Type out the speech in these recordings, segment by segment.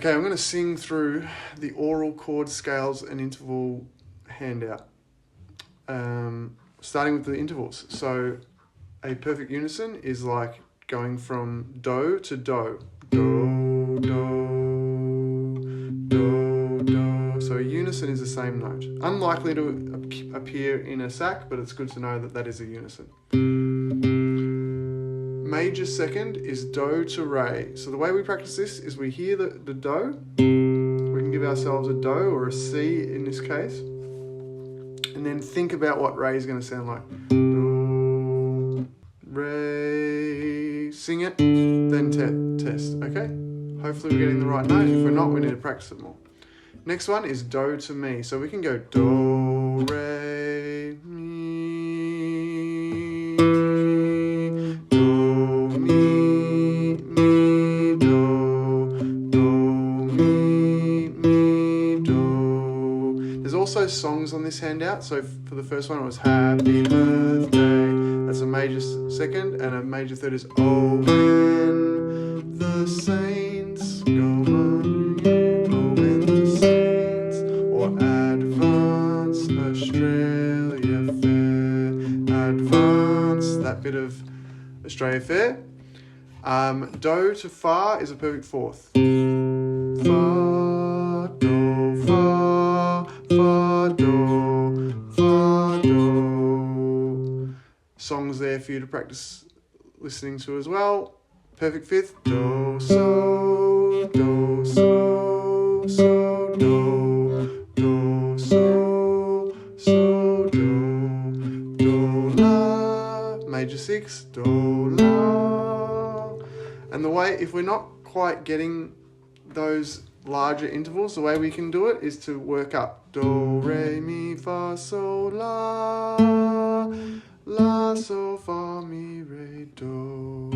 Okay, I'm going to sing through the Aural chord scales and interval handout, starting with the intervals. So a perfect unison is like going from do to do. Do, do, do, do. So a unison is the same note. Unlikely to appear in a SAC, but it's good to know that that is a unison. Major second is do to re. So the way we practice this is we hear the do. We can give ourselves a do or a C in this case. And then think about what re is going to sound like. Do, re, sing it, then test, okay? Hopefully we're getting the right note. If we're not, we need to practice it more. Next one is do to mi. So we can go do, re, mi, do, mi, do, mi, do. There's also songs on this handout. So for the first one it was Happy Birthday. That's a major second, and a major third is Oh when the saints go under you, oh when the saints, or Advance Australia Fair, Advance, that bit of Australia Fair. Do to fa is a perfect fourth. Fa, do, fa, fa, do, fa, do. Songs there for you to practice listening to as well. Perfect fifth. Do, so, do, so, so, do, do, so, so, do, la. Major six. Do, la. And the way, if we're not quite getting those larger intervals, the way we can do it is to work up. Do, re, mi, fa, sol, la. La, sol, fa, mi, re, do.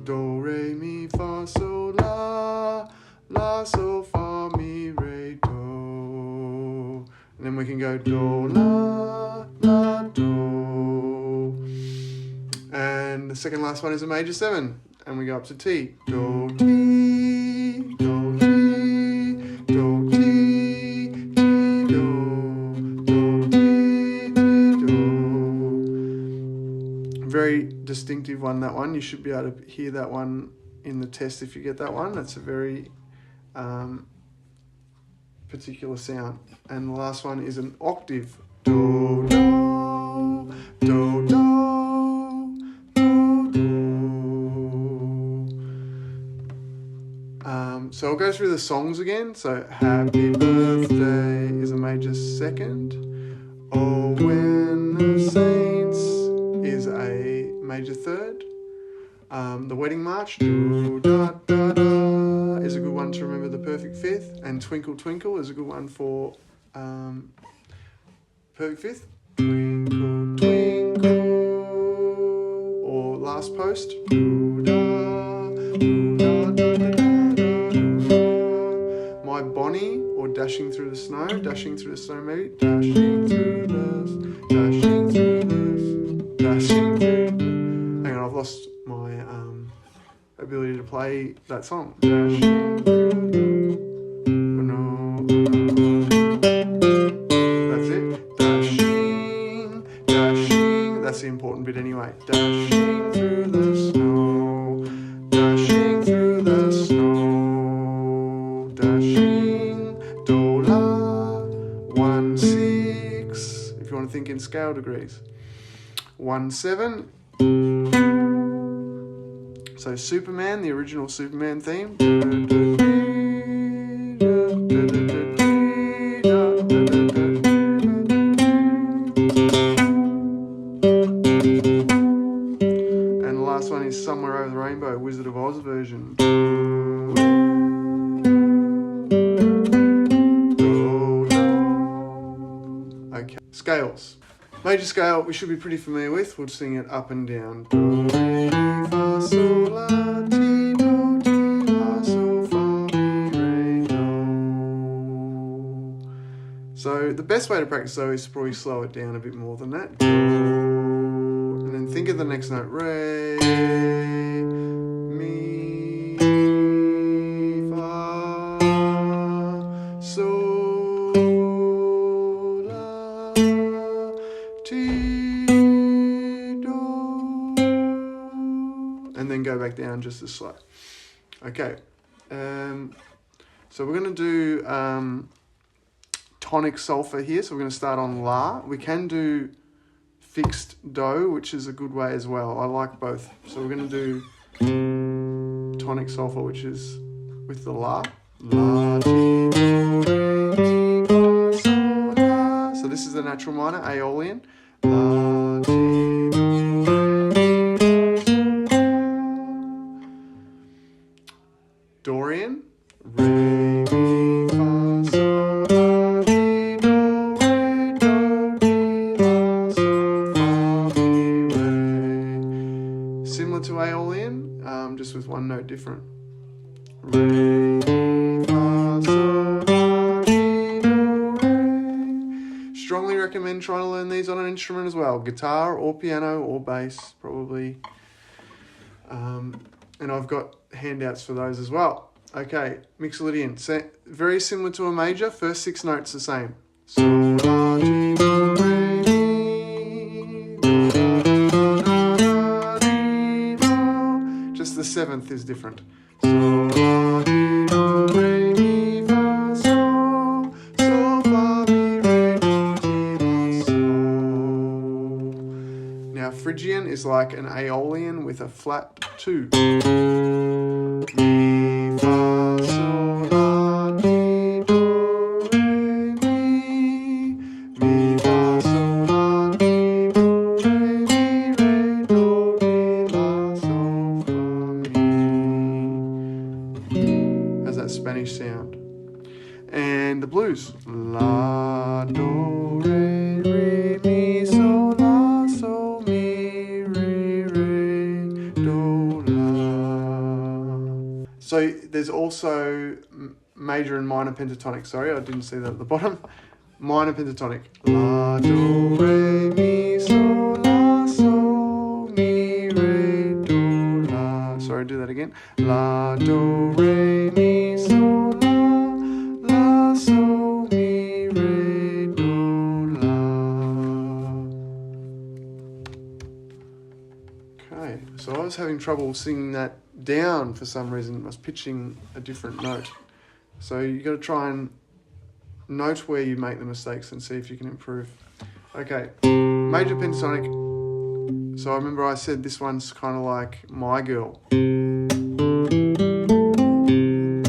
Do, re, mi, fa, sol, la. La, sol, fa, mi, re, do. And then we can go do, la, la, do. And the second last one is a major seven. And we go up to T. Do, T, do, T, do, T, T, do, do, T, T, do. Very distinctive one, that one. You should be able to hear that one in the test if you get that one. That's a very particular sound. And the last one is an octave. Do, do, do, do. So I'll go through the songs again. So Happy Birthday is a major second. Oh when the saints is a major third. The Wedding March, do, da, da, da, is a good one to remember the perfect fifth. And Twinkle Twinkle is a good one for perfect fifth. Twinkle Twinkle. Or Last Post, do, da, do, da, da, da, da. My Bonnie, or Dashing Through the Snow. Dashing Through the Snow, maybe. Dashing through the, dashing through the, dashing through the. Hang on, I've lost my ability to play that song. Dashing through the, no. That's it. Dashing, dashing. That's the important bit anyway. Dashing through the snow. Dashing through the snow. Dashing, do, la, 1, 6, if you want to think in scale degrees. 1, 7. So Superman, the original Superman theme. And the last one is Somewhere Over the Rainbow, Wizard of Oz version. Okay, scales. Major scale we should be pretty familiar with. We'll sing it up and down. Do, re, mi, fa, sol, la, ti, do, ti, la, sol, fa, mi, re, do. So the best way to practice though is to probably slow it down a bit more than that. Do, and then think of the next note. Re, mi, fa, ti, do, and then go back down just as slow. Okay, so we're going to do tonic solfa here. So we're going to start on La. We can do fixed Do, which is a good way as well. I like both. So we're going to do tonic solfa, which is with the La. La, ti, do, re, mi, fa, sol, la. So this is the natural minor, Aeolian. La, ti, do, re, mi, fa, sol, la. Dorian. Re, mi, fa, sol, la, ti, do, re, do, ti, la, sol, fa, mi, re. Similar to Aeolian, just with one note different. Re, mi, fa, sol, la, ti, do, re. Strongly recommend trying to learn these on an instrument as well. Guitar or piano or bass, probably. And I've got handouts for those as well. Okay, Mixolydian. So very similar to a major. First 6 notes the same. Sol, la, ti, do, re, mi, do, la, la, ti, do. Just the 7th is different. Sol, la, ti, do, re, mi, fa, sol, sol, fa, mi, re, do, ti, la, sol. Now Phrygian is like an Aeolian with a flat 2. Mi, fa, sol, la, ti, do, re, mi. Mi, fa, sol, la, ti, do, re, mi, re, do, ti, la, sol, fa, mi. Has that Spanish sound. And the blues. La, do, re, re, mi, sol, la, sol, mi, re, re, do, la. So there's also major and minor pentatonic. Sorry, I didn't see that at the bottom. Minor pentatonic. La, do, re, mi, sol, la, sol, mi, re, do, la. Sorry, do that again. La, do, re, mi, sol, la, la, sol, mi, re, do, la. Okay, so I was having trouble singing that down for some reason. I was pitching a different note. So you got to try and note where you make the mistakes and see if you can improve. Okay, major pentatonic. So I remember I said this one's kind of like My Girl.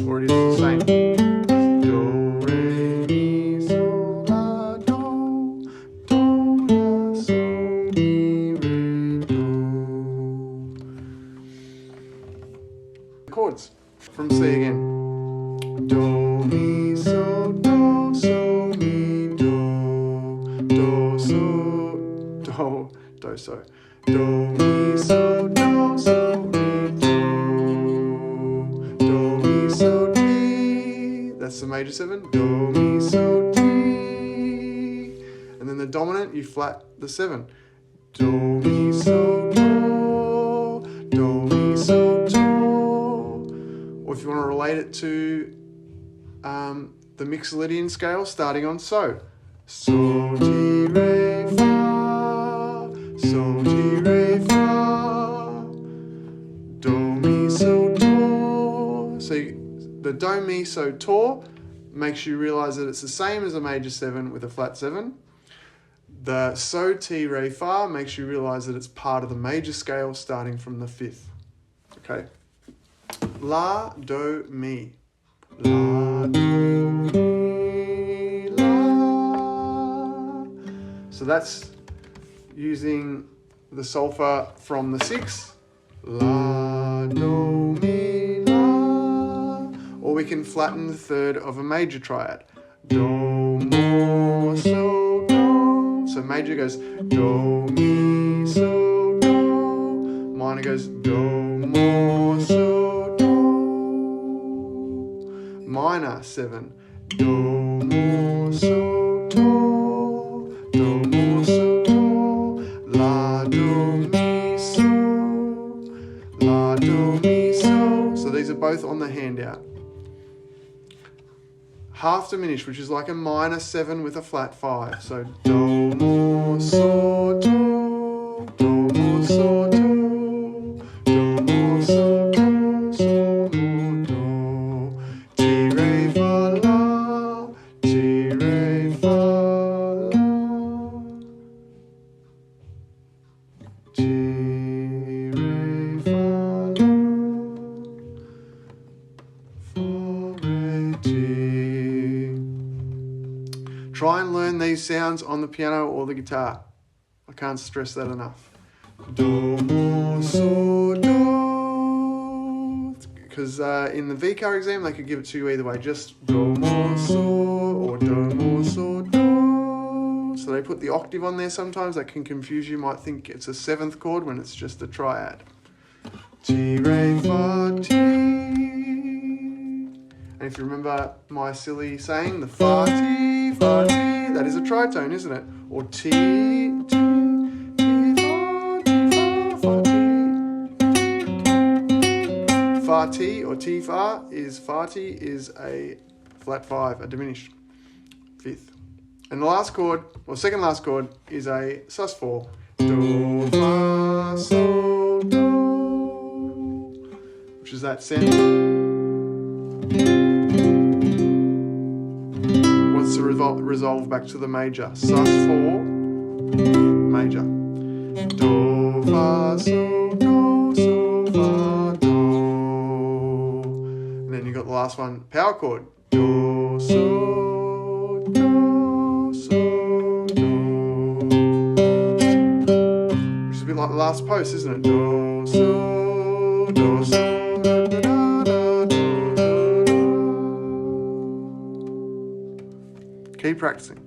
Or it is the same. Do, re, mi, sol, la, do, do, la, sol, mi, re, do. Chords from C again. Do, mi, sol, do, sol, mi, do, do, sol, do, do, so. Do, mi, sol, do, sol, mi, do, do, mi, sol, ti. That's the major 7. Do, mi, sol, ti. And then the dominant, you flat the 7. Do, mi, sol, do, do, mi, sol, do. Or if you want to relate it to the Mixolydian scale, starting on So. So, ti, re, fa, so, ti, re, fa, do, mi, so, do. So the do, mi, so, to makes you realize that it's the same as a major 7 with a flat 7. The so, ti, re, fa makes you realize that it's part of the major scale starting from the 5th. Okay. La, do, mi. La, do, mi, la. So that's using the solfa from the 6. La, do, mi, la. Or we can flatten the 3rd of a major triad. Do, mo, so, do. So major goes do, mi, so, do. Minor goes do, mo, so, do. Minor 7. Do, mo, so, do. Do, mo, so, do. La, do, mi, so. La, do, mi, so. So these are both on the handout. half diminished, which is like a minor 7 with a flat 5. So do, mo, so, do, mo, so, do, mo, so, do, so, mo, do, ti, re, fa, la, ti, re, fa, la, ti, re, fa, la, fa, re, ti. Try and learn these sounds on the piano or the guitar. I can't stress that enough. Do, mo, so, do. Because in the VCAR exam, they could give it to you either way. Just do, mo, so, or do, mo, so, do. So they put the octave on there sometimes. That can confuse you. You might think it's a 7th chord when it's just a triad. Ti, re, fa, ti. And if you remember my silly saying, the fa, ti, that is a tritone, isn't it? Or ti, fa, ti. Fa, ti, or ti, fa is a flat 5, a diminished 5th. And the last chord, or second last chord, is a sus4. Do, fa, so, do. Which is that send. Wants to resolve back to the major. Sus4, major. Do, fa, so, fa, do. And then you got the last one, power chord. Do, so, do, so, do. Which is a bit like the last post, isn't it? Do, so, do, so, da, da, da, da, do, so, do. Keep practicing.